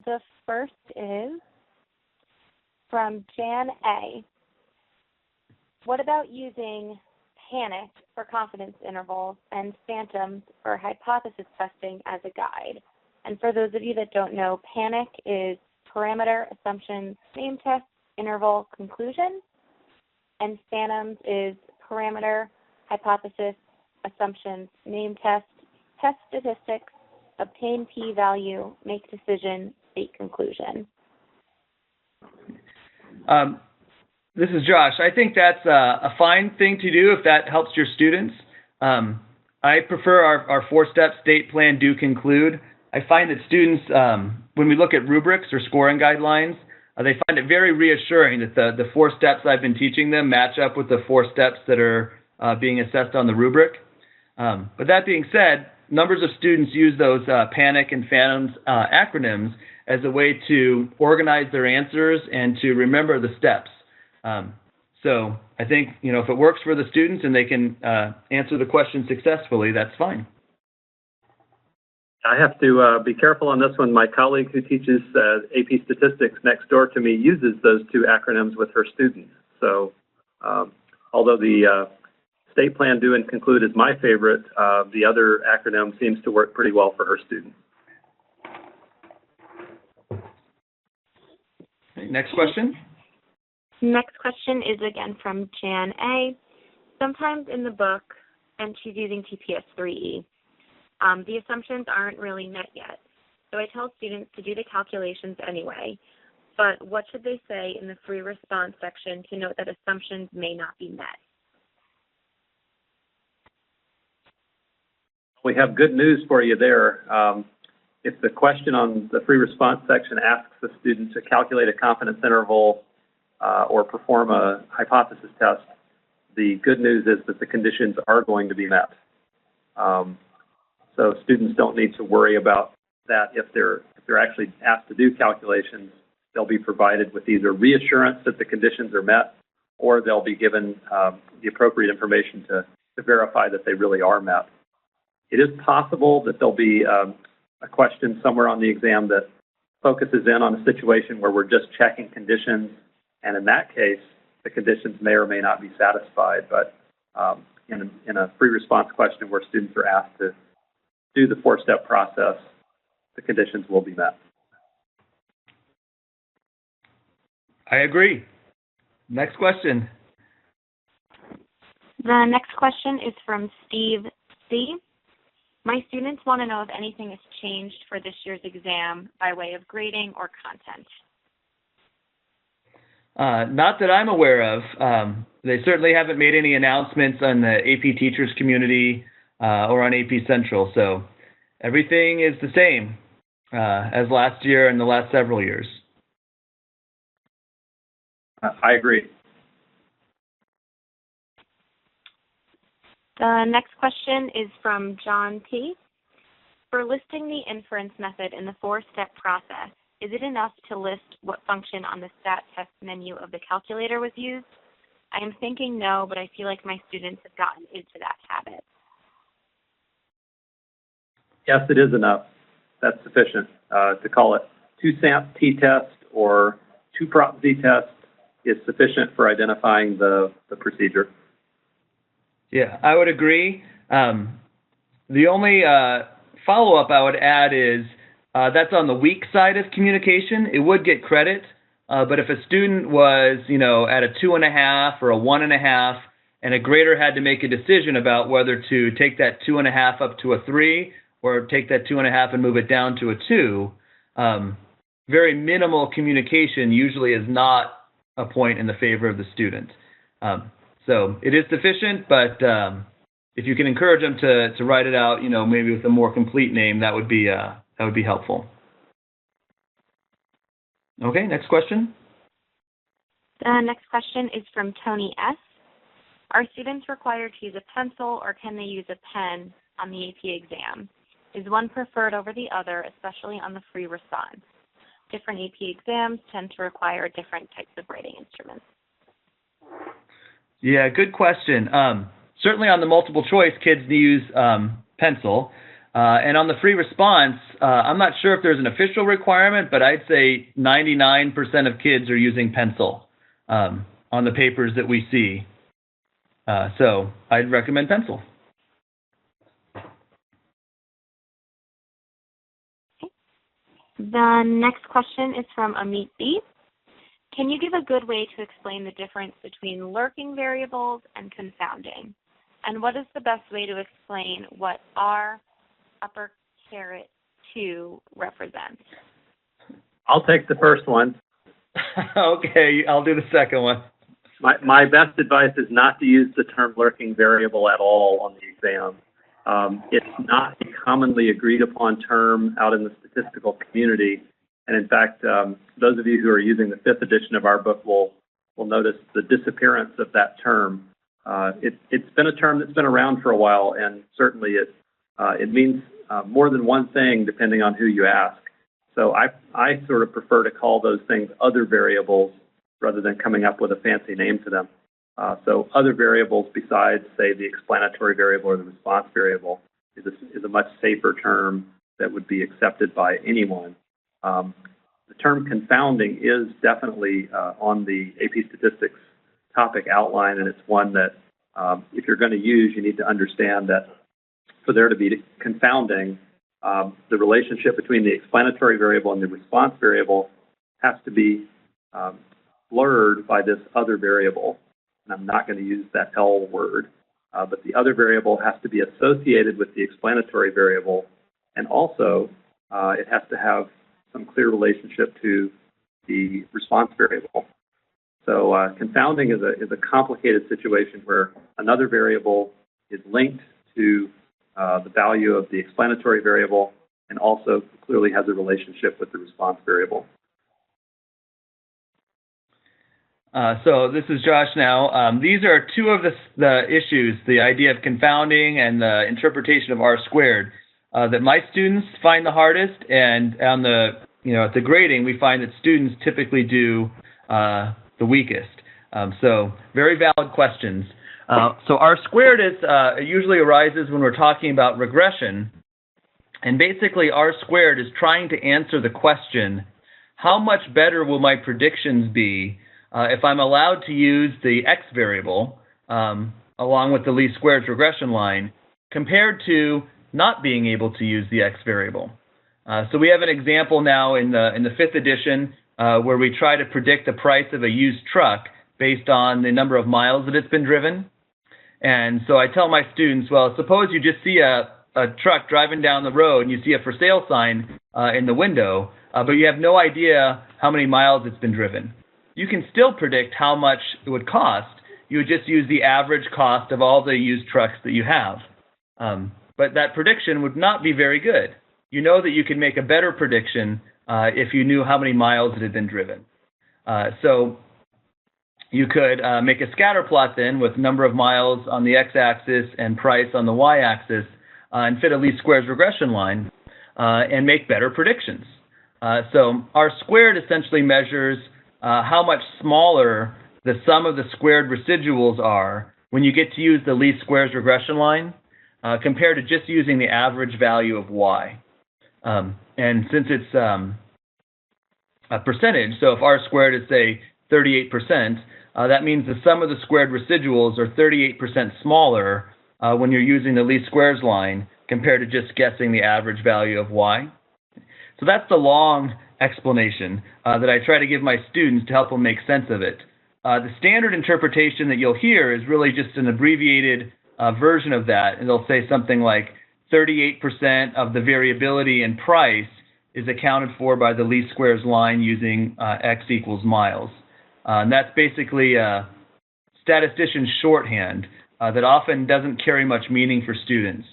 The first is from Jan A. What about using panic for confidence intervals and phantoms for hypothesis testing as a guide? And for those of you that don't know, panic is parameter, assumption, name test, interval, conclusion. And phantoms is parameter, hypothesis, assumptions, name test, test statistics, obtain p-value, make decision, state conclusion. This is Josh. I think that's a fine thing to do if that helps your students. I prefer our four-step state plan, do, conclude. I find that students, when we look at rubrics or scoring guidelines, they find it very reassuring that the four steps I've been teaching them match up with the four steps that are being assessed on the rubric. But that being said, numbers of students use those panic and phantoms acronyms as a way to organize their answers and to remember the steps. So I think, if it works for the students and they can answer the question successfully, that's fine. I have to be careful on this one. My colleague who teaches AP statistics next door to me uses those two acronyms with her students. So although the state plan, do, and conclude is my favorite, the other acronym seems to work pretty well for her students. Okay, next question. Next question is again from Jan A. Sometimes in the book, and she's using TPS 3E, the assumptions aren't really met yet. So I tell students to do the calculations anyway, but what should they say in the free response section to note that assumptions may not be met? We have good news for you there. If the question on the free response section asks the student to calculate a confidence interval or perform a hypothesis test, the good news is that the conditions are going to be met. So students don't need to worry about that. If they're actually asked to do calculations, they'll be provided with either reassurance that the conditions are met, or they'll be given the appropriate information to verify that they really are met. It is possible that there'll be a question somewhere on the exam that focuses in on a situation where we're just checking conditions, and in that case, the conditions may or may not be satisfied. But in a free response question where students are asked to do the four-step process, the conditions will be met. I agree. Next question. The next question is from Steve C. My students want to know if anything has changed for this year's exam by way of grading or content. Not that I'm aware of. They certainly haven't made any announcements on the AP teachers community or on AP Central, so everything is the same as last year and the last several years. I agree. The next question is from John P. For listing the inference method in the four-step process, is it enough to list what function on the stat test menu of the calculator was used? I am thinking no, but I feel like my students have gotten into that habit. Yes, it is enough. That's sufficient. To call it 2-SAMP t-test or 2-prop z-test is sufficient for identifying the procedure. Yeah, I would agree. The only follow-up I would add is that's on the weak side of communication. It would get credit, but if a student was, at a 2.5 or a 1.5, and a grader had to make a decision about whether to take that 2.5 up to a 3 or take that 2.5 and move it down to a 2, very minimal communication usually is not a point in the favor of the student. So it is sufficient, but if you can encourage them to write it out, maybe with a more complete name, that would be helpful. Okay, next question. The next question is from Tony S. Are students required to use a pencil or can they use a pen on the AP exam? Is one preferred over the other, especially on the free response? Different AP exams tend to require different types of writing instruments. Yeah, good question. Certainly on the multiple choice, kids use pencil. And on the free response, I'm not sure if there's an official requirement, but I'd say 99% of kids are using pencil on the papers that we see. So I'd recommend pencil. The next question is from Amit B. Can you give a good way to explain the difference between lurking variables and confounding? And what is the best way to explain what R upper caret 2 represents? I'll take the first one. Okay, I'll do the second one. My best advice is not to use the term lurking variable at all on the exam. It's not a commonly agreed upon term out in the statistical community. And in fact, those of you who are using the 5th edition of our book will notice the disappearance of that term. It's been a term that's been around for a while, and certainly it means more than one thing depending on who you ask. So I sort of prefer to call those things other variables rather than coming up with a fancy name to them. So other variables besides, say, the explanatory variable or the response variable is a much safer term that would be accepted by anyone. The term confounding is definitely on the AP Statistics topic outline, and it's one that if you're going to use, you need to understand that for there to be confounding, the relationship between the explanatory variable and the response variable has to be blurred by this other variable. And I'm not going to use that L word, but the other variable has to be associated with the explanatory variable, and also it has to have some clear relationship to the response variable. So confounding is a complicated situation where another variable is linked to the value of the explanatory variable and also clearly has a relationship with the response variable. So this is Josh now. These are two of the issues, the idea of confounding and the interpretation of R squared, that my students find the hardest, and on the, at the grading, we find that students typically do the weakest. So very valid questions. So R squared is usually arises when we're talking about regression, and basically R squared is trying to answer the question, how much better will my predictions be if I'm allowed to use the X variable along with the least squares regression line compared to not being able to use the X variable. So we have an example now in the 5th edition where we try to predict the price of a used truck based on the number of miles that it's been driven. And so I tell my students, well, suppose you just see a truck driving down the road and you see a for sale sign in the window, but you have no idea how many miles it's been driven. You can still predict how much it would cost. You would just use the average cost of all the used trucks that you have. But that prediction would not be very good. You know that you could make a better prediction if you knew how many miles it had been driven. So you could make a scatter plot then with number of miles on the x-axis and price on the y-axis and fit a least squares regression line and make better predictions. So R squared essentially measures how much smaller the sum of the squared residuals are when you get to use the least squares regression line compared to just using the average value of y. And since it's a percentage, so if R squared is, say, 38%, that means the sum of the squared residuals are 38% smaller when you're using the least squares line compared to just guessing the average value of y. So that's the long explanation that I try to give my students to help them make sense of it. The standard interpretation that you'll hear is really just an abbreviated version of that, and they'll say something like 38% of the variability in price is accounted for by the least squares line using x equals miles. And that's basically a statistician's shorthand that often doesn't carry much meaning for students.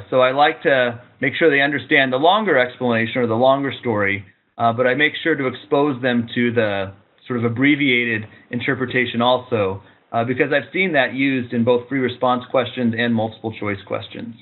So I like to make sure they understand the longer explanation or the longer story, but I make sure to expose them to the sort of abbreviated interpretation also, because I've seen that used in both free response questions and multiple choice questions.